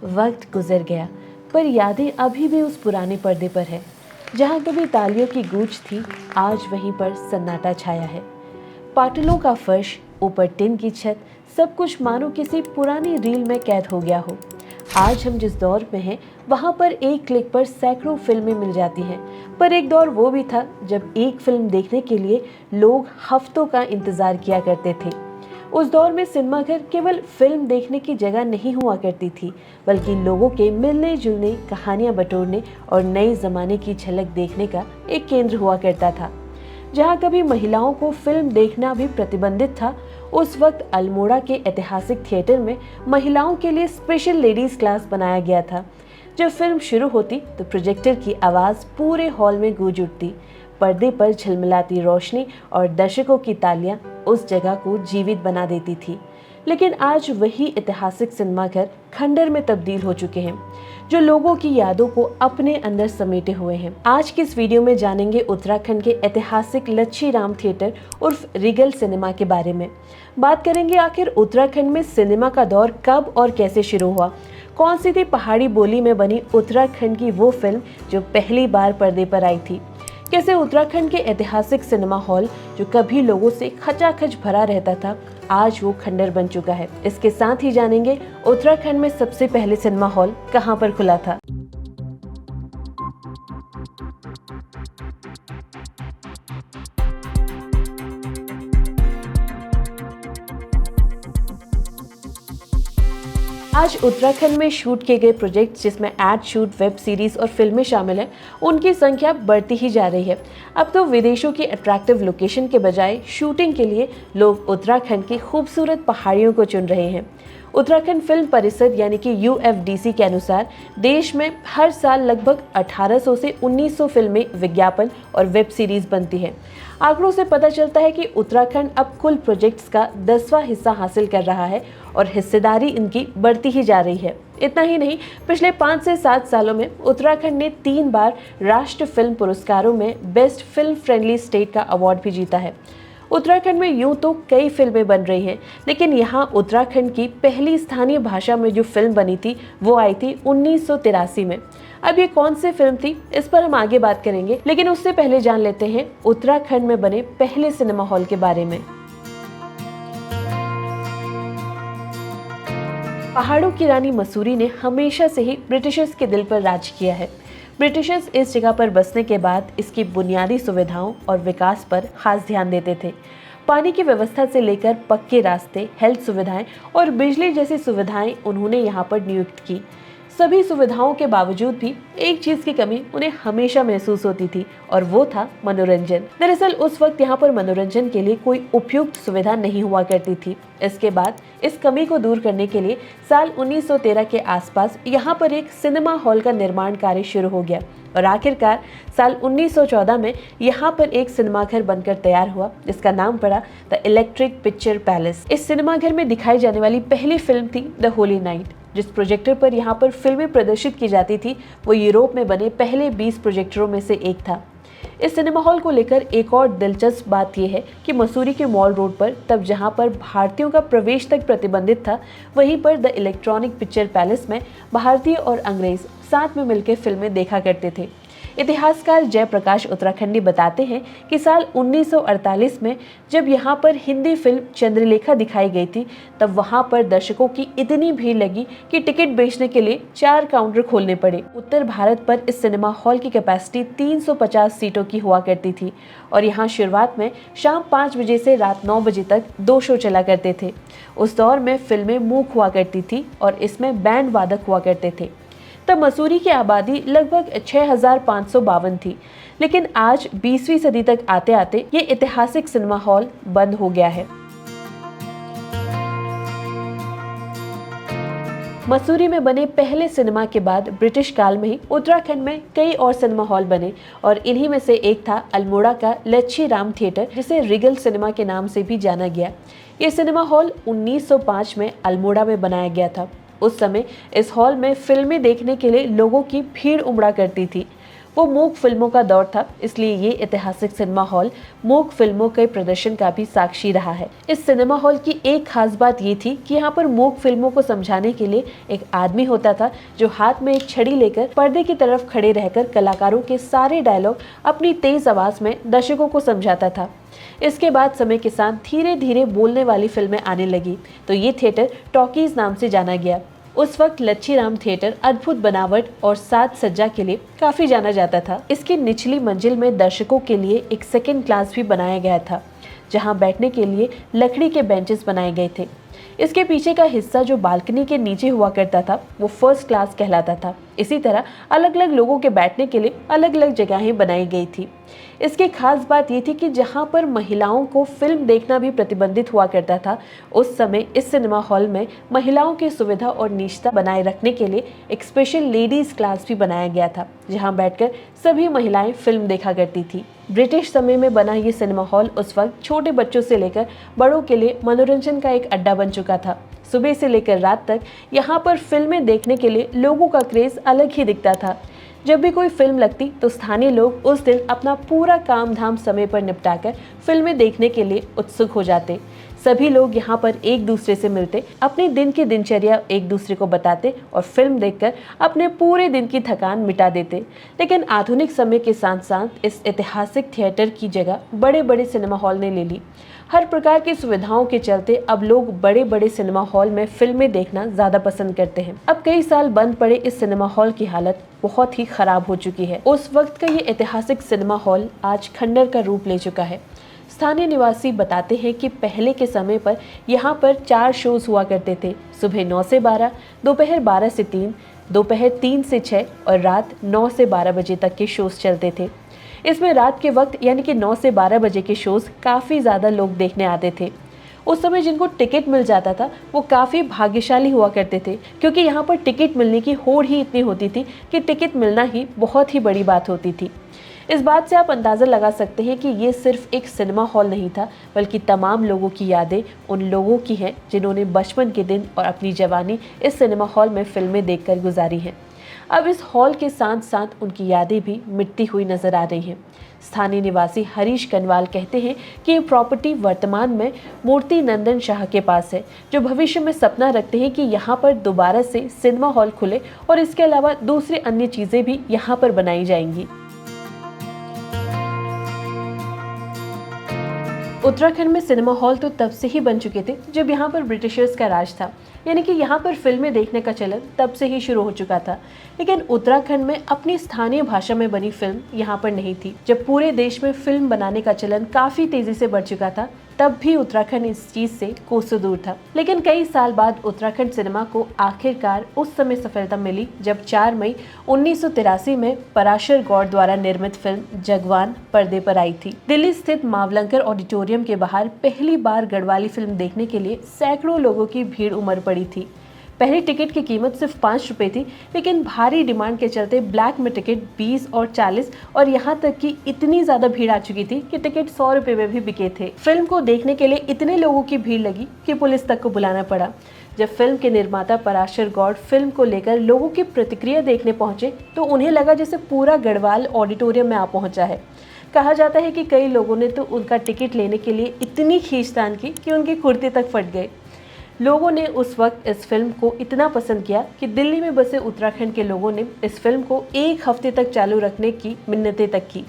वक्त गुजर गया, पर यादें अभी भी उस पुराने पर्दे पर है। जहाँ कभी तालियों की गूंज थी, आज वहीं पर सन्नाटा छाया है। पाटलों का फर्श, ऊपर टिन की छत, सब कुछ मानो किसी पुरानी रील में कैद हो गया हो। आज हम जिस दौर में हैं, वहाँ पर एक क्लिक पर सैकड़ों फिल्में मिल जाती हैं। पर एक दौर वो भी था जब एक फिल्म देखने के लिए लोग हफ्तों का इंतजार किया करते थे। उस दौर में सिनेमाघर केवल फिल्म देखने की जगह नहीं हुआ करती थी, बल्कि लोगों के मिलने जुलने, कहानियां बटोरने और नए जमाने की झलक देखने का एक केंद्र हुआ करता था। जहां कभी महिलाओं को फिल्म देखना भी प्रतिबंधित था, उस वक्त अल्मोड़ा के ऐतिहासिक थिएटर में महिलाओं के लिए स्पेशल लेडीज क्लास बनाया गया था। जब फिल्म शुरू होती तो प्रोजेक्टर की आवाज़ पूरे हॉल में गूंज उठती। पर्दे पर झिलमिलाती रोशनी और दर्शकों की तालियां उस जगह को जीवित बना देती थी। लेकिन आज वही ऐतिहासिक सिनेमाघर खंडर में तब्दील हो चुके हैं, जो लोगों की यादों को अपने अंदर समेटे हुए हैं। आज की इस वीडियो में जानेंगे उत्तराखंड के ऐतिहासिक लच्छी राम थिएटर उर्फ रिगल सिनेमा के बारे में। बात करेंगे आखिर उत्तराखंड में सिनेमा का दौर कब और कैसे शुरू हुआ, कौन सी थी पहाड़ी बोली में बनी उत्तराखंड की वो फिल्म जो पहली बार पर्दे पर आई थी, कैसे उत्तराखंड के ऐतिहासिक सिनेमा हॉल जो कभी लोगों से खचाखच भरा रहता था, आज वो खंडर बन चुका है। इसके साथ ही जानेंगे उत्तराखंड में सबसे पहले सिनेमा हॉल कहां पर खुला था। आज उत्तराखंड में शूट किए गए प्रोजेक्ट, जिसमें एड शूट, वेब सीरीज और फिल्में शामिल हैं, उनकी संख्या बढ़ती ही जा रही है। अब तो विदेशों की अट्रैक्टिव लोकेशन के बजाय शूटिंग के लिए लोग उत्तराखंड की खूबसूरत पहाड़ियों को चुन रहे हैं। उत्तराखंड फिल्म परिषद यानी कि UFDC के अनुसार देश में हर साल लगभग 1800 से 1900 फिल्में, विज्ञापन और वेब सीरीज बनती हैं। आंकड़ों से पता चलता है कि उत्तराखंड अब कुल प्रोजेक्ट्स का 10वां हिस्सा हासिल कर रहा है और हिस्सेदारी इनकी बढ़ती ही जा रही है। इतना ही नहीं, पिछले 5 से 7 सालों में उत्तराखंड ने 3 बार राष्ट्रीय फिल्म पुरस्कारों में बेस्ट फिल्म फ्रेंडली स्टेट का अवार्ड भी जीता है। उत्तराखंड में यूं तो कई फिल्में बन रही हैं, लेकिन यहाँ उत्तराखंड की पहली स्थानीय भाषा में जो फिल्म बनी थी वो आई थी 1983 में। अब ये कौन सी फिल्म थी, इस पर हम आगे बात करेंगे, लेकिन उससे पहले जान लेते हैं उत्तराखंड में बने पहले सिनेमा हॉल के बारे में। पहाड़ों की रानी मसूरी ने हमेशा से ही ब्रिटिशर्स के दिल पर राज किया है। ब्रिटिशर्स इस जगह पर बसने के बाद इसकी बुनियादी सुविधाओं और विकास पर खास ध्यान देते थे। पानी की व्यवस्था से लेकर पक्के रास्ते, हेल्थ सुविधाएं और बिजली जैसी सुविधाएं उन्होंने यहाँ पर नियुक्त की। सभी सुविधाओं के बावजूद भी एक चीज की कमी उन्हें हमेशा महसूस होती थी, और वो था मनोरंजन। दरअसल उस वक्त यहाँ पर मनोरंजन के लिए कोई उपयुक्त सुविधा नहीं हुआ करती थी। इसके बाद इस कमी को दूर करने के लिए साल 1913 के आसपास यहाँ पर एक सिनेमा हॉल का निर्माण कार्य शुरू हो गया और आखिरकार साल 1914 में यहाँ पर एक सिनेमाघर बनकर तैयार हुआ, जिसका नाम पड़ा द इलेक्ट्रिक पिक्चर पैलेस। इस सिनेमाघर में दिखाई जाने वाली पहली फिल्म थी द होली नाइट। जिस प्रोजेक्टर पर यहाँ पर फिल्में प्रदर्शित की जाती थी वो यूरोप में बने पहले 20 प्रोजेक्टरों में से एक था। इस सिनेमा हॉल को लेकर एक और दिलचस्प बात यह है कि मसूरी के मॉल रोड पर तब जहां पर भारतीयों का प्रवेश तक प्रतिबंधित था, वहीं पर द इलेक्ट्रॉनिक पिक्चर पैलेस में भारतीय और अंग्रेज साथ में मिलकर फिल्में देखा करते थे। इतिहासकार जयप्रकाश उत्तराखंडी बताते हैं कि साल 1948 में जब यहाँ पर हिंदी फिल्म चंद्रलेखा दिखाई गई थी, तब वहाँ पर दर्शकों की इतनी भीड़ लगी कि टिकट बेचने के लिए 4 काउंटर खोलने पड़े। उत्तर भारत पर इस सिनेमा हॉल की कैपेसिटी 350 सीटों की हुआ करती थी और यहाँ शुरुआत में शाम 5 बजे से रात 9 बजे तक 2 शो चला करते थे। उस दौर में फिल्में मूक हुआ करती थी और इसमें बैंड वादक हुआ करते थे। तब मसूरी की आबादी लगभग 6552 थी, लेकिन आज 20वीं सदी तक आते आते ये ऐतिहासिक सिनेमा हॉल बंद हो गया है। मसूरी में बने पहले सिनेमा के बाद ब्रिटिश काल में ही उत्तराखंड में कई और सिनेमा हॉल बने और इन्हीं में से एक था अल्मोड़ा का लच्छी राम थिएटर, जिसे रिगल सिनेमा के नाम से भी जाना गया। ये सिनेमा हॉल 1905 में अल्मोड़ा में बनाया गया था। उस समय इस हॉल में फिल्में देखने के लिए लोगों की भीड़ उमड़ा करती थी। वो मूक फिल्मों का दौर था, इसलिए ये ऐतिहासिक सिनेमा हॉल मूक फिल्मों के प्रदर्शन का भी साक्षी रहा है। इस सिनेमा हॉल की एक खास बात ये थी कि यहाँ पर मूक फिल्मों को समझाने के लिए एक आदमी होता था जो हाथ में एक छड़ी लेकर पर्दे की तरफ खड़े रहकर कलाकारों के सारे डायलॉग अपनी तेज आवाज में दर्शकों को समझाता था। इसके बाद समय के साथ धीरे धीरे बोलने वाली फिल्में आने लगी तो ये थिएटर टॉकीज नाम से जाना गया। उस वक्त लच्छी राम थिएटर अद्भुत बनावट और साज सज्जा के लिए काफी जाना जाता था। इसकी निचली मंजिल में दर्शकों के लिए एक सेकंड क्लास भी बनाया गया था, जहां बैठने के लिए लकड़ी के बेंचेस बनाए गए थे। इसके पीछे का हिस्सा जो बालकनी के नीचे हुआ करता था वो फर्स्ट क्लास कहलाता था। इसी तरह अलग अलग लोगों के बैठने के लिए अलग अलग जगहें बनाई गई थी। इसकी खास बात ये थी कि जहां पर महिलाओं को फिल्म देखना भी प्रतिबंधित हुआ करता था, उस समय इस सिनेमा हॉल में महिलाओं की सुविधा और निजता बनाए रखने के लिए एक स्पेशल लेडीज क्लास भी बनाया गया था, जहां बैठकर सभी महिलाएं फिल्म देखा करती थी। ब्रिटिश समय में बना ये सिनेमा हॉल उस वक्त छोटे बच्चों से लेकर बड़ों के लिए मनोरंजन का एक अड्डा बन चुका था। सुबह से लेकर रात तक यहाँ पर फिल्में देखने के लिए लोगों का क्रेज अलग ही दिखता था। जब भी कोई फिल्म लगती तो स्थानीय लोग उस दिन अपना पूरा काम धाम समय पर निपटाकर फिल्में देखने के लिए उत्सुक हो जाते। सभी लोग यहाँ पर एक दूसरे से मिलते, अपने दिन की दिनचर्या एक दूसरे को बताते और फिल्म देखकर अपने पूरे दिन की थकान मिटा देते। लेकिन आधुनिक समय के साथ साथ इस ऐतिहासिक थिएटर की जगह बड़े बड़े सिनेमा हॉल ने ले ली। हर प्रकार की सुविधाओं के चलते अब लोग बड़े बड़े सिनेमा हॉल में फिल्में देखना ज्यादा पसंद करते हैं। अब कई साल बंद पड़े इस सिनेमा हॉल की हालत बहुत ही खराब हो चुकी है। उस वक्त का ये ऐतिहासिक सिनेमा हॉल आज खंडर का रूप ले चुका है। स्थानीय निवासी बताते हैं कि पहले के समय पर यहाँ पर 4 शोज हुआ करते थे। सुबह 9 से 12, दोपहर 12 से 3, दोपहर 3 से 6 और रात 9 से 12 बजे तक के शोज चलते थे। इसमें रात के वक्त यानी कि 9 से 12 बजे के शोज काफ़ी ज़्यादा लोग देखने आते थे। उस समय जिनको टिकट मिल जाता था वो काफ़ी भाग्यशाली हुआ करते थे, क्योंकि यहाँ पर टिकट मिलने की होड़ ही इतनी होती थी कि टिकट मिलना ही बहुत ही बड़ी बात होती थी। इस बात से आप अंदाज़ा लगा सकते हैं कि ये सिर्फ एक सिनेमा हॉल नहीं था, बल्कि तमाम लोगों की यादें उन लोगों की हैं जिन्होंने बचपन के दिन और अपनी जवानी इस सिनेमा हॉल में फिल्में देखकर गुजारी हैं। अब इस हॉल के साथ साथ उनकी यादें भी मिटती हुई नजर आ रही हैं। स्थानीय निवासी हरीश कनवाल कहते हैं कि ये प्रॉपर्टी वर्तमान में मूर्ति नंदन शाह के पास है, जो भविष्य में सपना रखते हैं कि यहाँ पर दोबारा से सिनेमा हॉल खुले और इसके अलावा दूसरी अन्य चीज़ें भी यहाँ पर बनाई जाएंगी। उत्तराखंड में सिनेमा हॉल तो तब से ही बन चुके थे जब यहाँ पर ब्रिटिशर्स का राज था, यानी कि यहाँ पर फिल्में देखने का चलन तब से ही शुरू हो चुका था। लेकिन उत्तराखंड में अपनी स्थानीय भाषा में बनी फिल्म यहाँ पर नहीं थी। जब पूरे देश में फिल्म बनाने का चलन काफ़ी तेज़ी से बढ़ चुका था, तब भी उत्तराखंड इस चीज़ से कोसों दूर था। लेकिन कई साल बाद उत्तराखंड सिनेमा को आखिरकार उस समय सफलता मिली जब 4 मई 1983 में पराशर गौड़ द्वारा निर्मित फिल्म जगवान पर्दे पर आई थी। दिल्ली स्थित मावलंकर ऑडिटोरियम के बाहर पहली बार गढ़वाली फिल्म देखने के लिए सैकड़ों लोगों की भीड़ उमड़ पड़ी थी। पहली टिकट की कीमत सिर्फ 5 रुपए थी, लेकिन भारी डिमांड के चलते ब्लैक में टिकट 20 और 40 और यहाँ तक कि इतनी ज्यादा भीड़ आ चुकी थी कि टिकट 100 रुपए में भी बिके थे। फिल्म को देखने के लिए इतने लोगों की भीड़ लगी कि पुलिस तक को बुलाना पड़ा। जब फिल्म के निर्माता पराशर गौड़ फिल्म को लेकर लोगों की प्रतिक्रिया देखने पहुंचे तो उन्हें लगा जैसे पूरा गढ़वाल ऑडिटोरियम में आ पहुंचा है। कहा जाता है कि कई लोगों ने तो उनका टिकट लेने के लिए इतनी खींचतान की कि उनके कुर्ते तक फट गए। लोगों ने उस वक्त इस फिल्म को इतना पसंद किया कि दिल्ली में बसे उत्तराखंड के लोगों ने इस फिल्म को 1 हफ्ते तक चालू रखने की मिन्नतें तक की।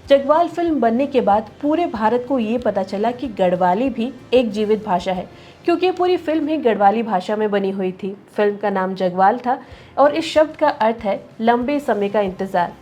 जगवाल फिल्म बनने के बाद पूरे भारत को ये पता चला कि गढ़वाली भी एक जीवित भाषा है, क्योंकि पूरी फिल्म ही गढ़वाली भाषा में बनी हुई थी। फिल्म का नाम जगवाल था और इस शब्द का अर्थ है लंबे समय का इंतजार।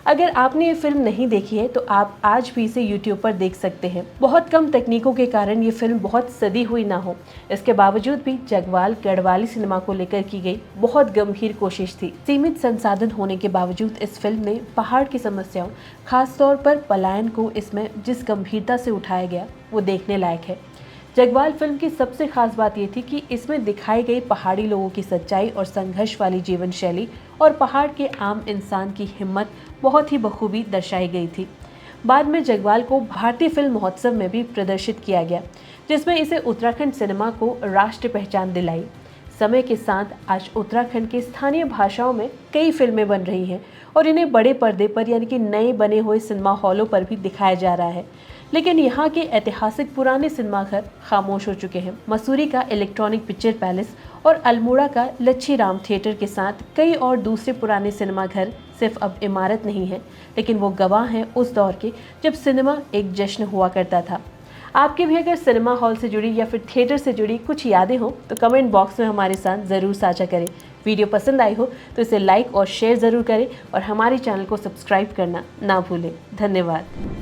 अगर आपने ये फिल्म नहीं देखी है तो आप आज भी इसे YouTube पर देख सकते हैं। बहुत कम तकनीकों के कारण ये फिल्म बहुत सदी हुई ना हो, इसके बावजूद भी जगवाल गढ़वाली सिनेमा को लेकर की गई बहुत गंभीर कोशिश थी। सीमित संसाधन होने के बावजूद इस फिल्म ने पहाड़ की समस्याओं, खासतौर पर पलायन को इसमें जिस गंभीरता से उठाया गया वो देखने लायक है। जगवाल फिल्म की सबसे खास बात ये थी कि इसमें दिखाई गई पहाड़ी लोगों की सच्चाई और संघर्ष वाली जीवन शैली और पहाड़ के आम इंसान की हिम्मत बहुत ही बखूबी दर्शाई गई थी। बाद में जगवाल को भारतीय फिल्म महोत्सव में भी प्रदर्शित किया गया, जिसमें इसे उत्तराखंड सिनेमा को राष्ट्रीय पहचान दिलाई। समय के साथ आज उत्तराखंड की स्थानीय भाषाओं में कई फिल्में बन रही हैं और इन्हें बड़े पर्दे पर यानी कि नए बने हुए सिनेमा हॉलों पर भी दिखाया जा रहा है। लेकिन यहाँ के ऐतिहासिक पुराने सिनेमाघर खामोश हो चुके हैं। मसूरी का इलेक्ट्रॉनिक पिक्चर पैलेस और अल्मोड़ा का लच्छी राम थिएटर के साथ कई और दूसरे पुराने सिनेमाघर सिर्फ अब इमारत नहीं है, लेकिन वो गवाह हैं उस दौर के जब सिनेमा एक जश्न हुआ करता था। आपके भी अगर सिनेमा हॉल से जुड़ी या फिर थिएटर से जुड़ी कुछ यादें हो तो कमेंट बॉक्स में हमारे साथ ज़रूर साझा करें। वीडियो पसंद आई हो तो इसे लाइक और शेयर ज़रूर करें और हमारे चैनल को सब्सक्राइब करना ना भूलें। धन्यवाद।